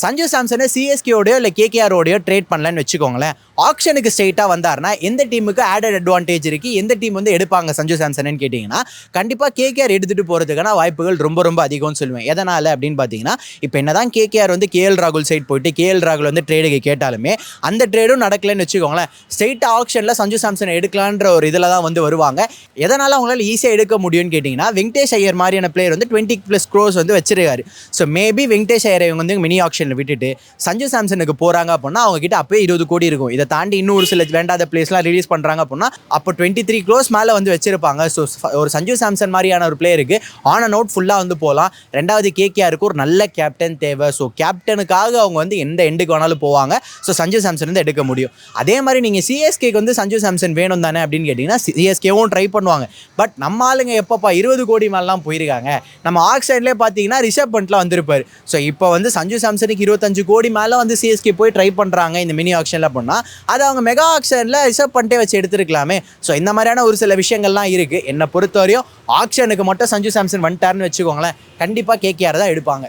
சஞ்சு சாம்சனை சிஎஸ்கேயோடையோ இல்லை கேகேஆரோடையோ ட்ரேட் பண்ணலன்னு வச்சுக்கோங்களேன், ஆக்ஷனுக்கு ஸ்ட்ரெயிட்டாக வந்தார்னா எந்த டீமுக்கு ஆடட் அட்வான்டேஜ் இருக்குது, எந்த டீம் வந்து எடுப்பாங்க சஞ்சு சாம்சன்னு கேட்டிங்கன்னா கண்டிப்பாக கேகேஆர் எடுத்துகிட்டு போகிறதுக்கான வாய்ப்புகள் ரொம்ப ரொம்ப அதிகம்னு சொல்லுவேன். எதனால் அப்படின்னு பார்த்தீங்கன்னா, இப்போ என்ன தான் கேகேஆர் வந்து கேஎல் ராகுல் சைட் போயிட்டு கேஎல் ராகுல் வந்து ட்ரேடுக்கு கேட்டாலுமே அந்த ட்ரேடும் நடக்கலைன்னு வச்சுக்கோங்களேன், ஸ்ட்ரெயிட்டாக ஆக்ஷனில் சஞ்சு சாம்சனை எடுக்கலான்ற ஒரு இதில் தான் வந்து வருவாங்க. எதனால் அவங்களால ஈஸியாக எடுக்க முடியும்னு கேட்டிங்கன்னா, வெங்கடேஷ் ஐயர் மாதிரியான பிளேயர் வந்து 20+ crores வந்து வச்சிருக்காரு. ஸோ மேபி வெங்கடேஷ் ஐயரை வந்து மினி ஆக்ஷனில் விட்டுட்டு சஞ்சு சாம்சனுக்கு போகிறாங்க அப்படின்னா அவங்க கிட்ட அப்போயே 20 கோடி இருக்கும். இதை தாண்டி இன்னும் ஒரு சில வேண்டாத பிளேஸ்லாம் ரிலீஸ் பண்ணுறாங்க அப்படின்னா அப்போ 23 crores மேலே வந்து வச்சிருப்பாங்க. ஸோ ஒரு சஞ்சு சாம்சன் மாதிரியான ஒரு பிளேயருக்கு ஆன் அண்ட் அவுட் ஃபுல்லாக வந்து போகலாம். ரெண்டாவது கேகேஆருக்கு ஒரு நல்ல கேப்டன் தேவை. ஸோ கேப்டனுக்காக அவங்க வந்து எந்த எண்டுக்கு வேணாலும் போவாங்க. ஸோ சஞ்சு சாம்சன் வந்து எடுக்க முடியும். அதே மாதிரி நீங்கள் சிஎஸ்கேக்கு வந்து சஞ்சு சாம்சன் வேணும் தானே அப்படின்னு கேட்டிங்கன்னா சிஎஸ்கேவும் ட்ரை பண்ணுவாங்க. பட் நம்ம ஆளுங்க எப்பப்பா 20 கோடி மேலாம் போயிருக்காங்க. நம்ம ஆக்சைட்லேயே பார்த்தீங்கன்னா ரிஷப் பண்ட்லாம் வந்திருப்பார். ஸோ இப்போ வந்து சஞ்சு சாம்சனுக்கு 25 கோடி மேலே வந்து சிஎஸ்கே போய் ட்ரை பண்ணுறாங்க இந்த மினி ஆக்ஷனில் பண்ணால் அது அவங்க மெகா ஆக்ஷனில் ரிஷப் பண்ட்டே வச்சு எடுத்துருக்கலாமே. ஸோ இந்த மாதிரியான ஒரு சில விஷயங்கள்லாம் இருக்குது. என்னை பொறுத்தவரையும் ஆக்ஷனுக்கு மட்டும் சஞ்சு சாம்சன் வந்துட்டார்னு வச்சுக்கோங்களேன், கண்டிப்பாக கேகேஆர் தான் எடுப்பாங்க.